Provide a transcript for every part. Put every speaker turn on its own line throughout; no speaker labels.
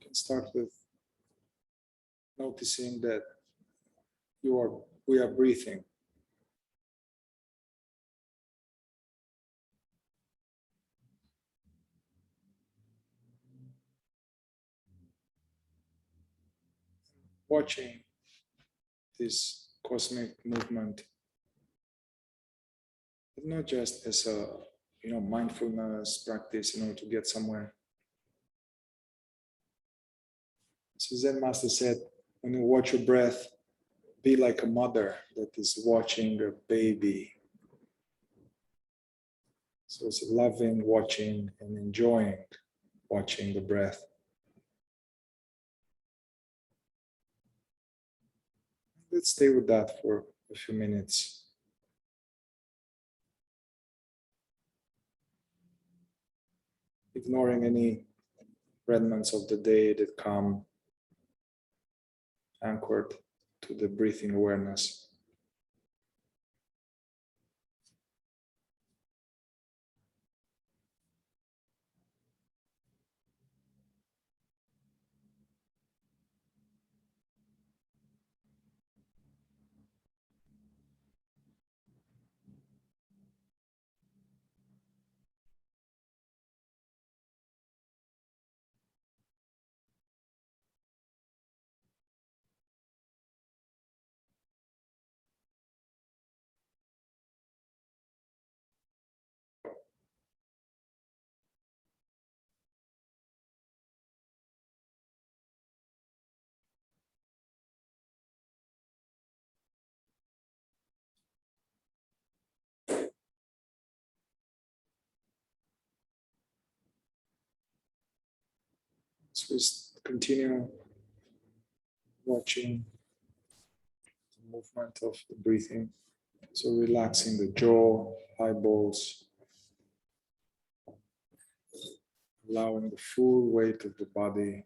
can start with noticing that we are breathing. Watching this cosmic movement, but not just as a mindfulness practice to get somewhere. So Zen master said, when you watch your breath, be like a mother that is watching a baby. So it's loving watching and enjoying watching the breath. Let's stay with that for a few minutes. Ignoring any remnants of the day that come anchored to the breathing awareness. So we continue watching the movement of the breathing. So relaxing the jaw, eyeballs, allowing the full weight of the body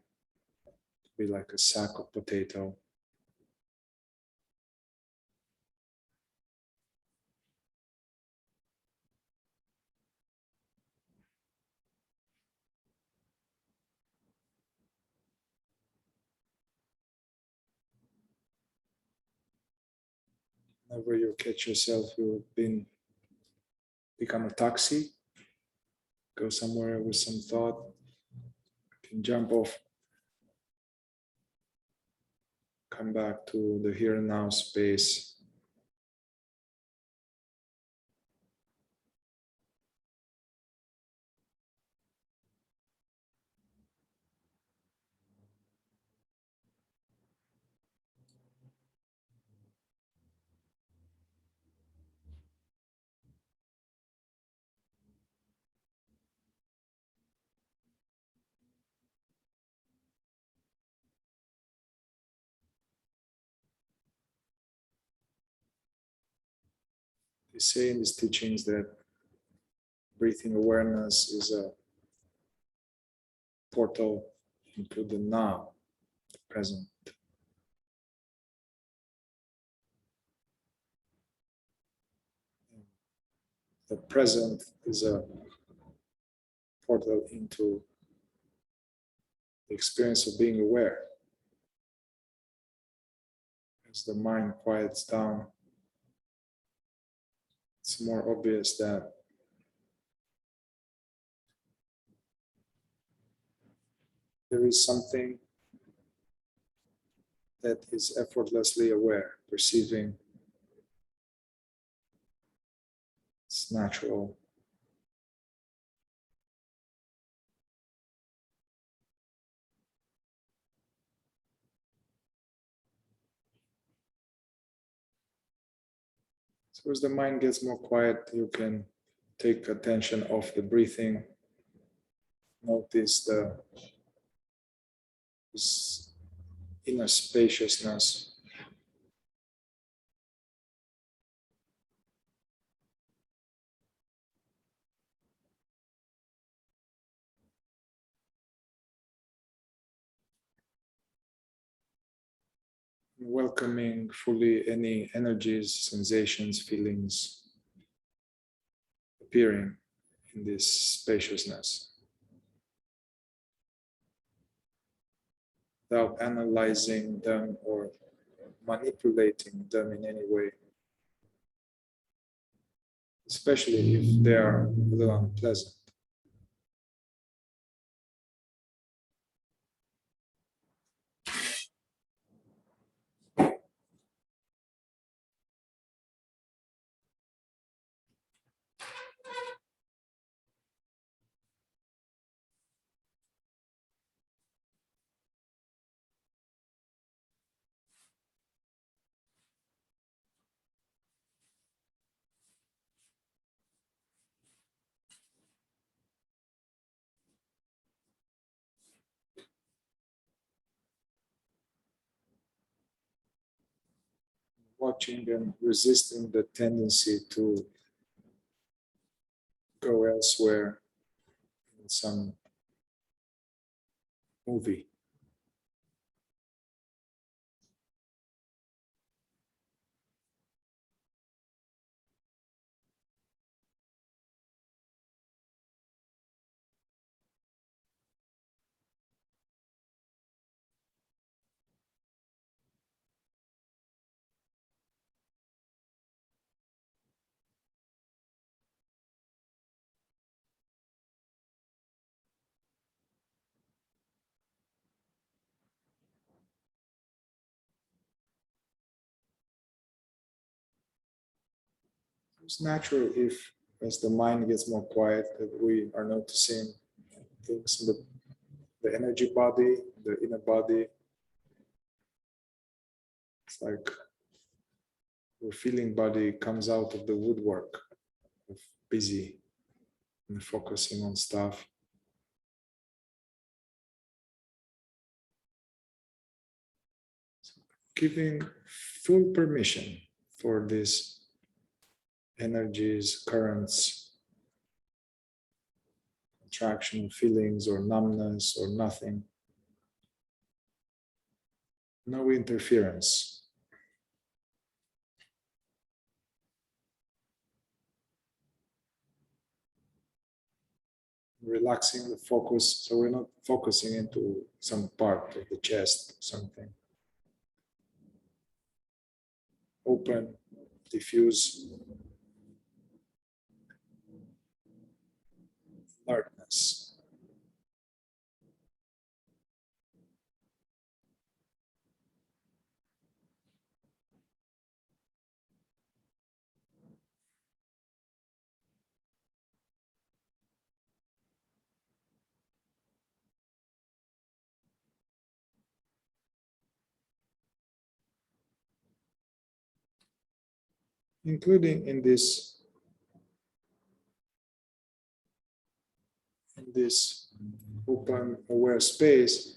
to be like a sack of potato. Whenever you catch yourself, you've become a taxi, go somewhere with some thought, you can jump off, come back to the here and now space. They say in these teachings that breathing awareness is a portal into the now, the present. The present is a portal into the experience of being aware. As the mind quiets down, it's more obvious that there is something that is effortlessly aware, perceiving. It's natural. So as the mind gets more quiet, you can take attention off the breathing. Notice this inner spaciousness. Welcoming fully any energies, sensations, feelings appearing in this spaciousness. without analyzing them or manipulating them in any way, especially if they are a little unpleasant. Watching and resisting the tendency to go elsewhere in some movie. It's natural if, as the mind gets more quiet, that we are noticing things in the energy body, the inner body. It's like the feeling body comes out of the woodwork of busy and focusing on stuff. Giving full permission for these energies, currents, attraction, feelings, or numbness, or nothing. No interference. Relaxing the focus, so we're not focusing into some part of the chest, something. Open, diffuse, alertness. Including in this open, aware space,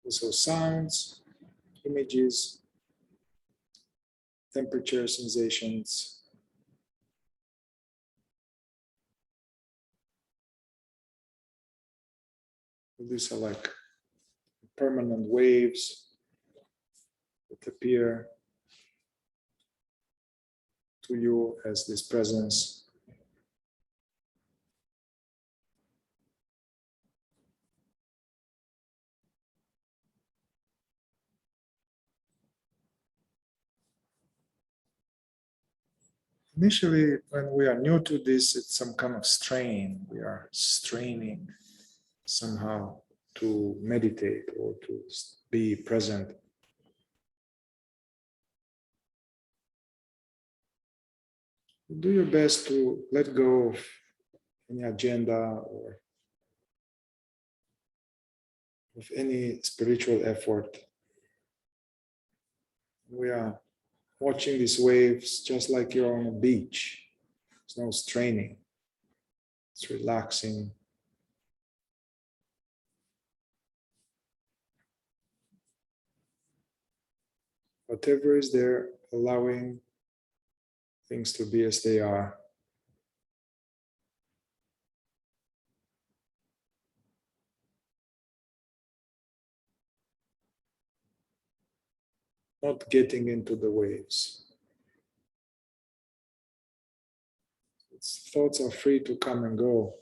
also sounds, images, temperature, sensations. These are like permanent waves that appear to you as this presence. Initially, when we are new to this, it's some kind of strain. We are straining somehow to meditate or to be present. Do your best to let go of any agenda or of any spiritual effort. We are watching these waves just like you're on a beach. There's no straining. It's relaxing. Whatever is there, allowing things to be as they are. Not getting into the waves. Thoughts are free to come and go,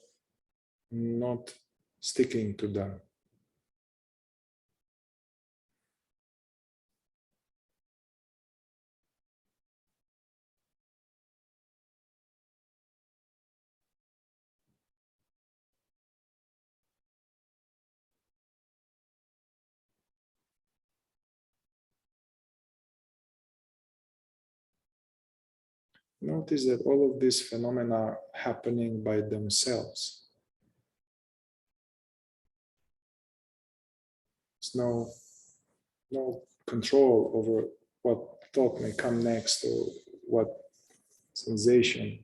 not sticking to them. notice that all of these phenomena are happening by themselves. There's no control over what thought may come next or what sensation.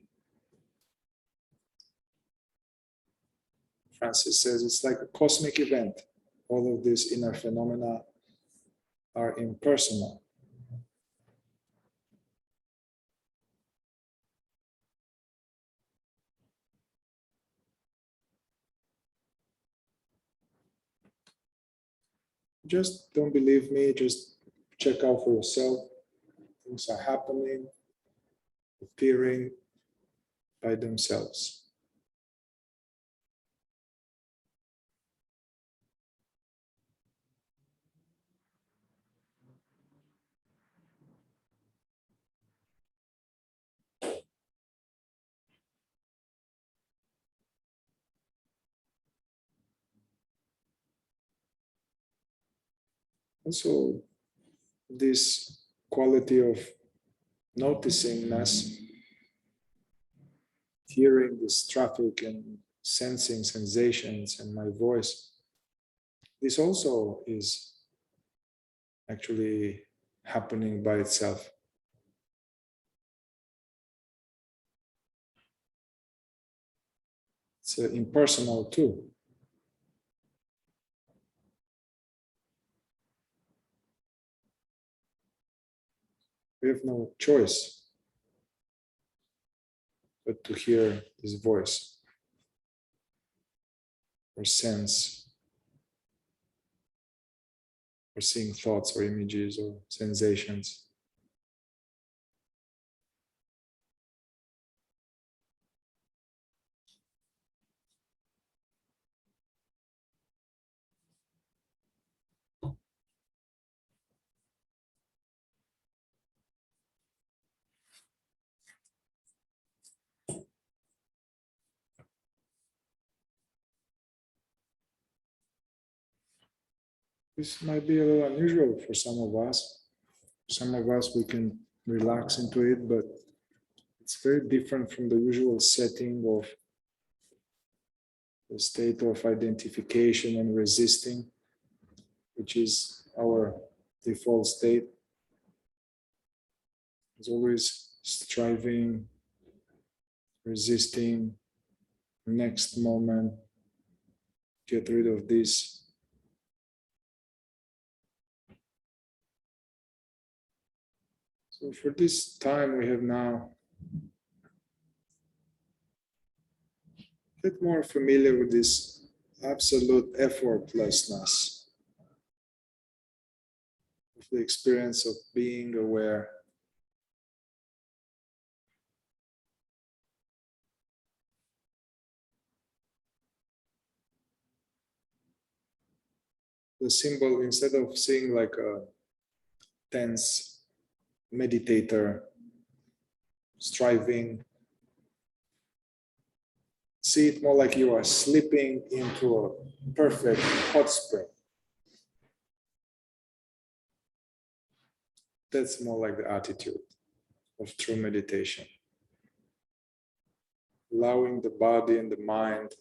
Francis says it's like a cosmic event. All of these inner phenomena are impersonal. Just don't believe me, just check out for yourself. Things are happening, appearing by themselves. Also, this quality of noticingness, hearing this traffic and sensing sensations and my voice, this also is actually happening by itself. It's impersonal too. We have no choice but to hear his voice or sense or seeing thoughts or images or sensations. This might be a little unusual for some of us. Some of us, we can relax into it, but it's very different from the usual setting of the state of identification and resisting, which is our default state. It's always striving, resisting, next moment, get rid of this. So for this time we have now, get more familiar with this absolute effortlessness of the experience of being aware. The symbol, instead of seeing like a tense meditator striving, see it more like you are slipping into a perfect hot spring. That's more like the attitude of true meditation. Allowing the body and the mind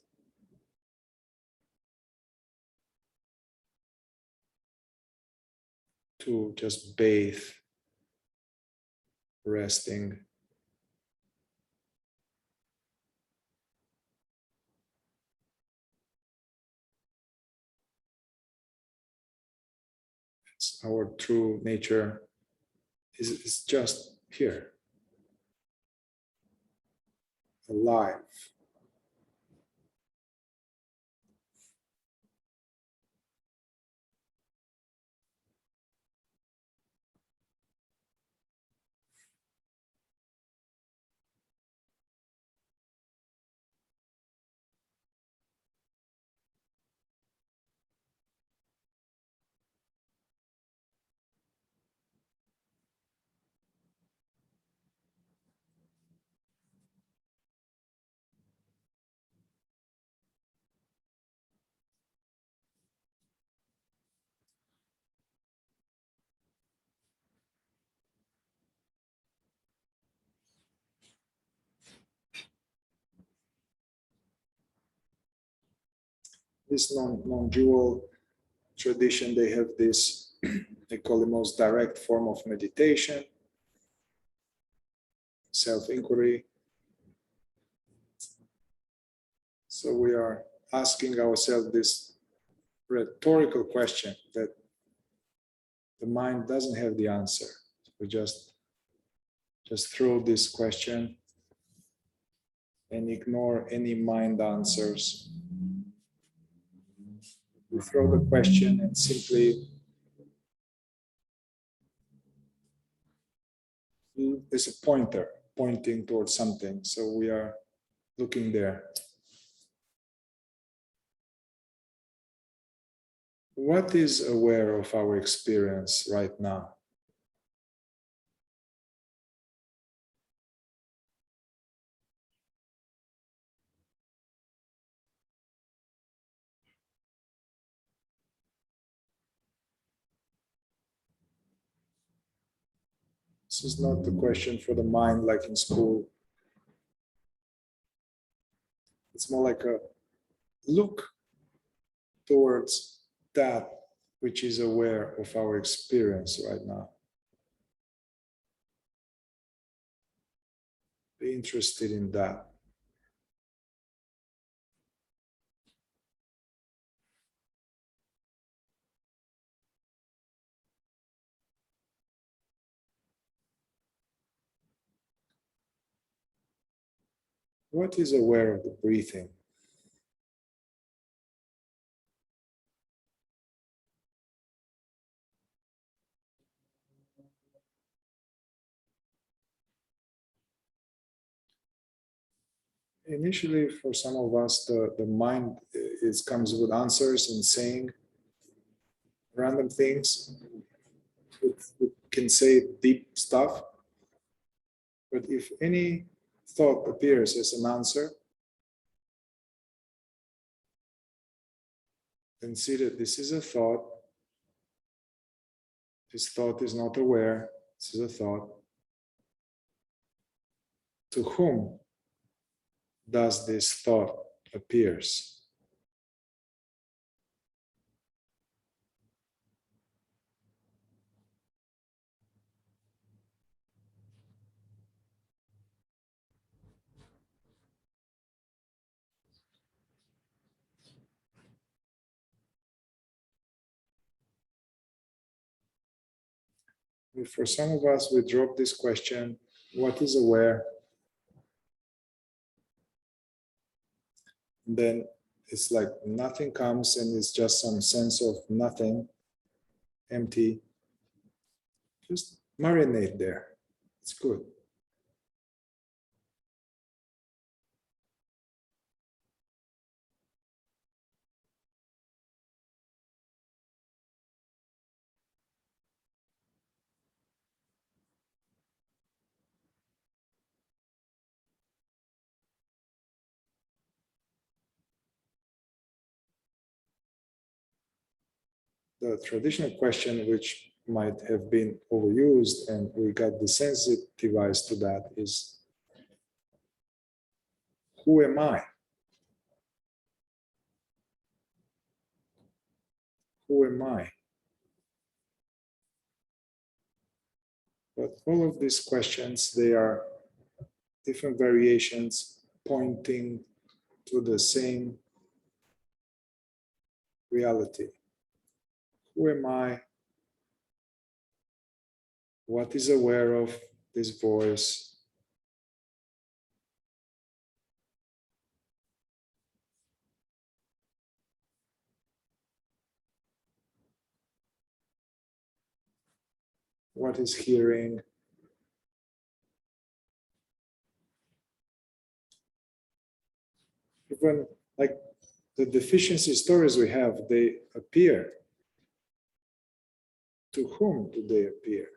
to just bathe, resting. It's our true nature is just here, alive. This non-dual tradition, they have this, they call the most direct form of meditation, self-inquiry. So we are asking ourselves this rhetorical question that the mind doesn't have the answer. We just throw this question and ignore any mind answers. We throw the question and simply, it's a pointer pointing towards something. So we are looking there. What is aware of our experience right now? This is not the question for the mind like in school. It's more like a look towards that which is aware of our experience right now. Be interested in that. What is aware of the breathing? Initially, for some of us, the mind comes with answers and saying random things. We can say deep stuff. But if any thought appears as an answer, then see that this is a thought. This thought is not aware. This is a thought. To whom does this thought appears? If for some of us, we drop this question, what is aware? Then it's like nothing comes and it's just some sense of nothing, empty. Just marinate there. It's good. The traditional question, which might have been overused and we got desensitized to that, is who am I? Who am I? But all of these questions, they are different variations pointing to the same reality. Who am I? What is aware of this voice? What is hearing? Even like the deficiency stories we have, they appear. To whom do they appear?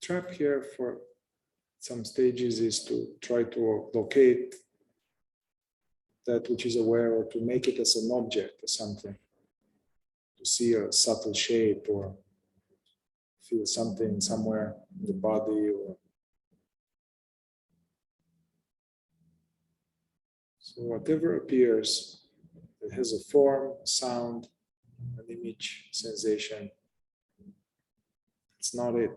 Trap here for some stages is to try to locate that which is aware, or to make it as an object or something, to see a subtle shape or feel something somewhere in the body, or so whatever appears that has a form, sound, an image, sensation, it's not it.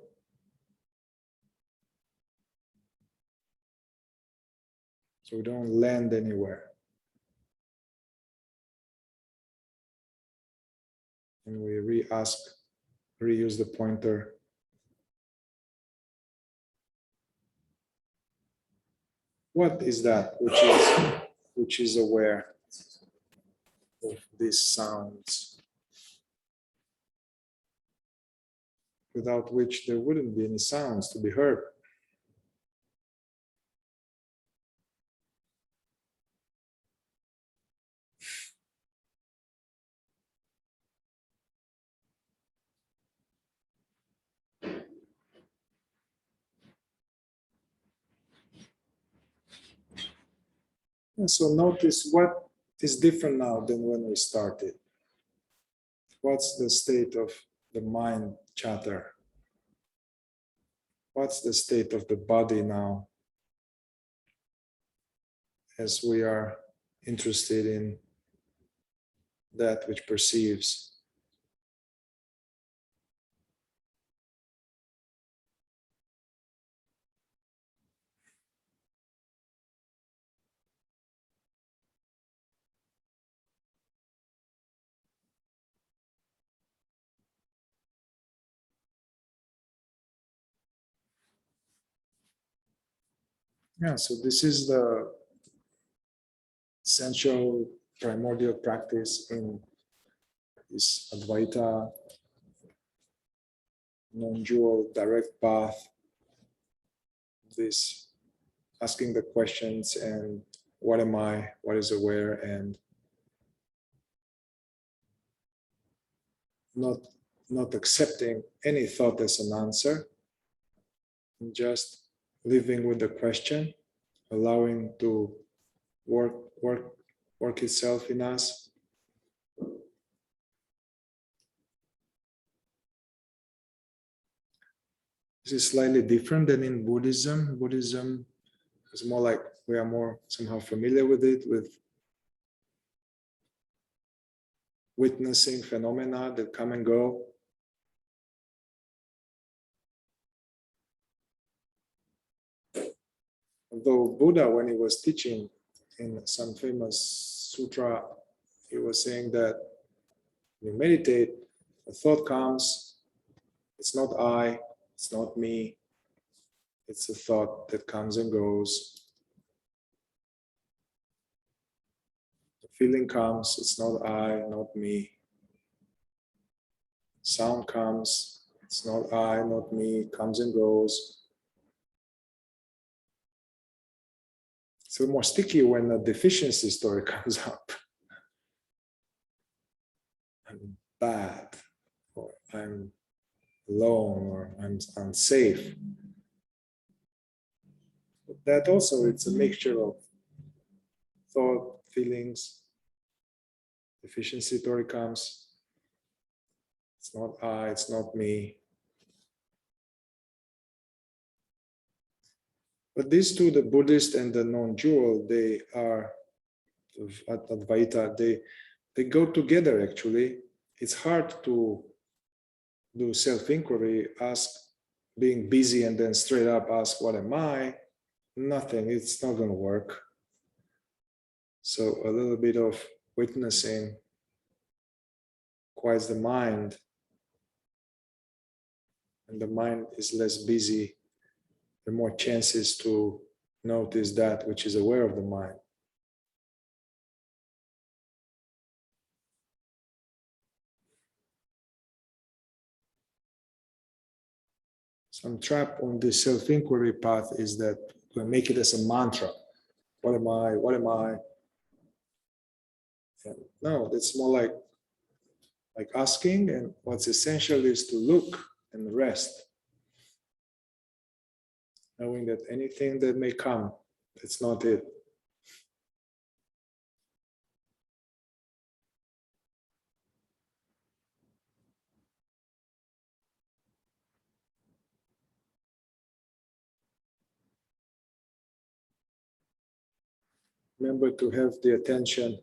So we don't land anywhere. And we reuse the pointer. What is that which is aware of these sounds, without which there wouldn't be any sounds to be heard? And so notice what is different now than when we started. What's the state of the mind chatter? What's the state of the body now, as we are interested in that which perceives? Yeah, so this is the essential primordial practice in this Advaita non-dual direct path, this asking the questions and what am I, what is aware, and not accepting any thought as an answer, and just living with the question, allowing to work itself in us. This is slightly different than in Buddhism. Buddhism is more like we are more somehow familiar with it, with witnessing phenomena that come and go. Although Buddha, when he was teaching in some famous sutra, he was saying that when you meditate, a thought comes, it's not I, it's not me, it's a thought that comes and goes. The feeling comes, it's not I, not me. Sound comes, it's not I, not me, comes and goes. It's a little more sticky when a deficiency story comes up. I'm bad, or I'm alone, or I'm unsafe. But that also, it's a mixture of thought, feelings. Deficiency story comes. It's not I, it's not me. But these two, the Buddhist and the non-dual, they are Advaita, they go together actually. It's hard to do self-inquiry, ask, being busy and then straight up ask, what am I? Nothing, it's not going to work. So a little bit of witnessing quiets the mind, and the mind is less busy, there are more chances to notice that which is aware of the mind. Some trap on this self-inquiry path is that we make it as a mantra. What am I? What am I? And no, it's more like asking, and what's essential is to look and rest. Knowing that anything that may come, it's not it. remember to have the attention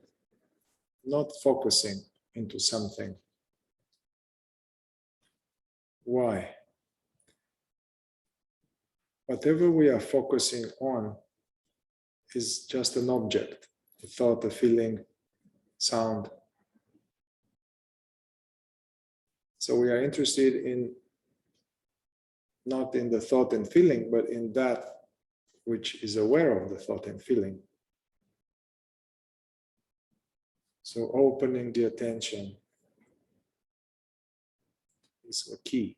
not focusing into something. Why? Whatever we are focusing on is just an object, a thought, a feeling, sound. So we are interested in not in the thought and feeling, but in that which is aware of the thought and feeling. So opening the attention is a key.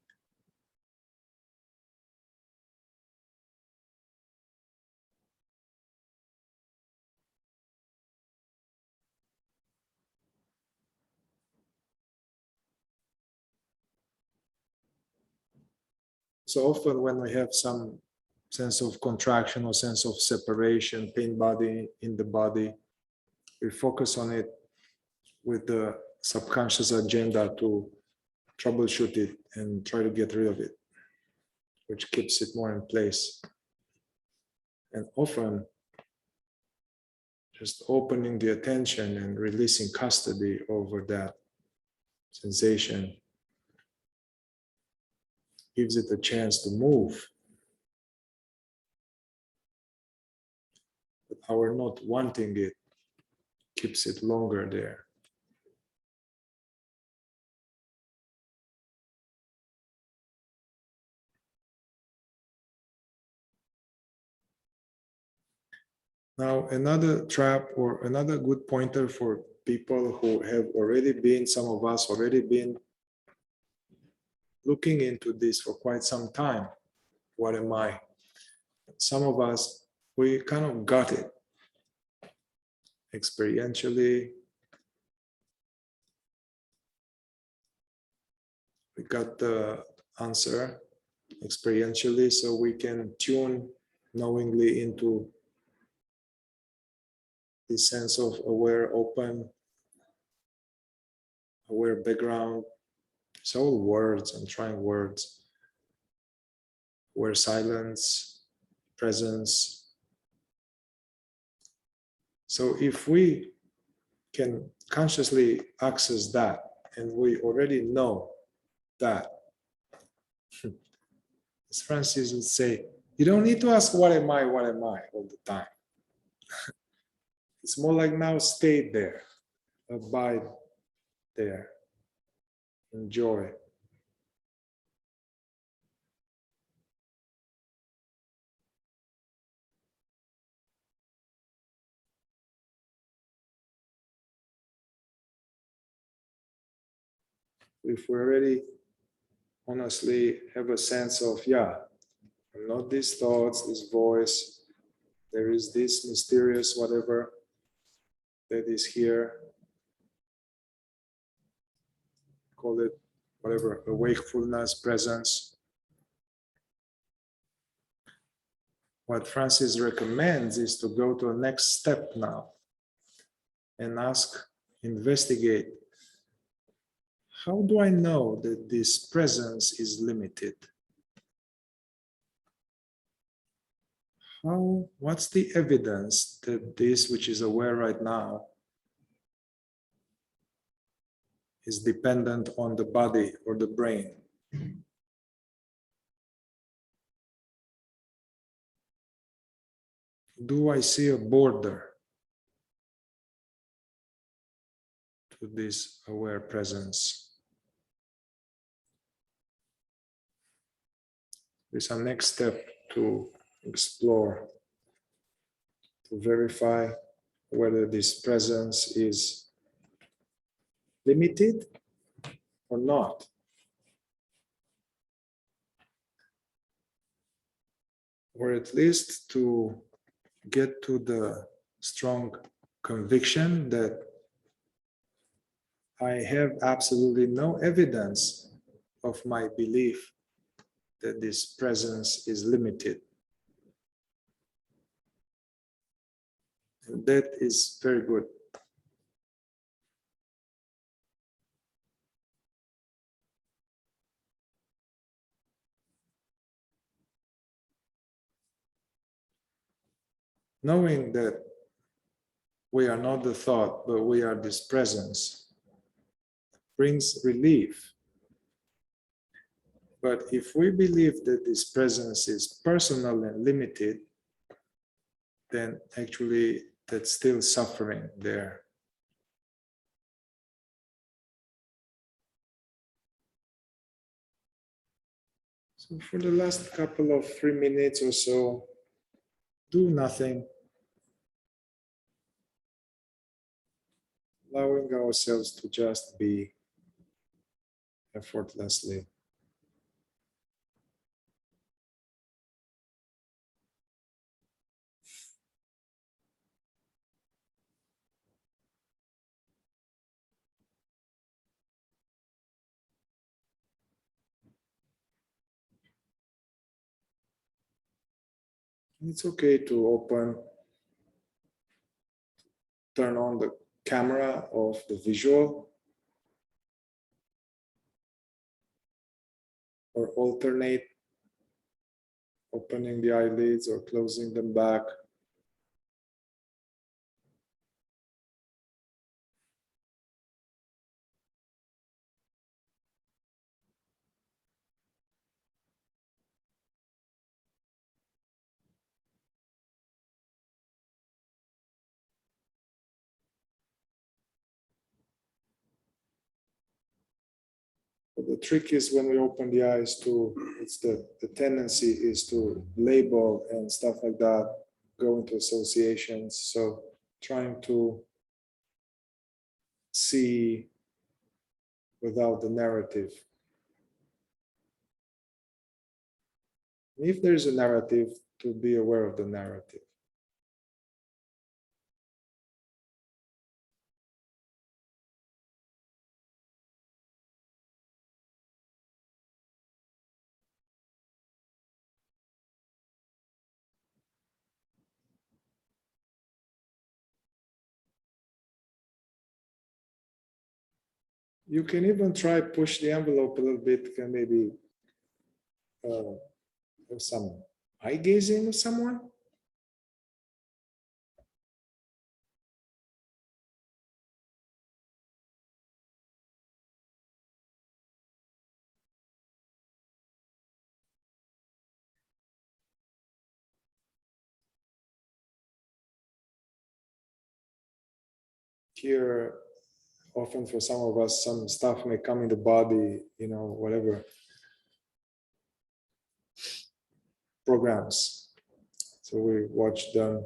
So often when we have some sense of contraction or sense of separation, pain body in the body, we focus on it with the subconscious agenda to troubleshoot it and try to get rid of it, which keeps it more in place. And often just opening the attention and releasing custody over that sensation gives it a chance to move. But our not wanting it keeps it longer there. Now, another trap or another good pointer for people who have already been, some of us already been looking into this for quite some time. What am I? Some of us, we kind of got it experientially. We got the answer experientially, so we can tune knowingly into this sense of aware, open, aware background. It's all words, I'm trying words. Aware silence, presence. So if we can consciously access that, and we already know that, as Francis would say, you don't need to ask what am I all the time. It's more like now stay there, abide there, enjoy. If we already honestly have a sense of, yeah, I'm not these thoughts, this voice, there is this mysterious whatever that is here, call it whatever, a wakefulness, presence. What Francis recommends is to go to a next step now and ask, investigate, how do I know that this presence is limited? What's the evidence that this which is aware right now is dependent on the body or the brain? Do I see a border to this aware presence? This is our next step to explore, to verify whether this presence is limited or not. Or at least to get to the strong conviction that I have absolutely no evidence of my belief that this presence is limited. And that is very good. Knowing that we are not the thought, but we are this presence, brings relief. But if we believe that this presence is personal and limited, then actually that's still suffering there. So for the last couple of 3 minutes or so, do nothing. Allowing ourselves to just be effortlessly. It's okay to turn on the camera of the visual, or alternate opening the eyelids or closing them back. But the trick is when we open the eyes it's the tendency is to label and stuff like that, go into associations. So trying to see without the narrative. If there's a narrative, to be aware of the narrative. You can even try push the envelope a little bit, can maybe some eye gazing of someone. Here, often for some of us, some stuff may come in the body, whatever programs. So we watch them.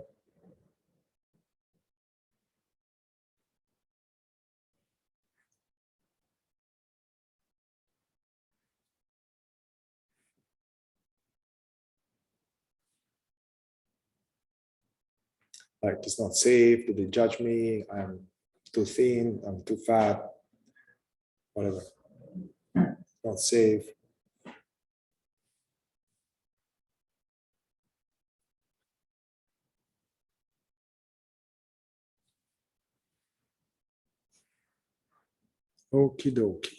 Like, it's not safe, do they judge me, I'm too thin, I'm too fat, whatever. Not safe. Okie dokie.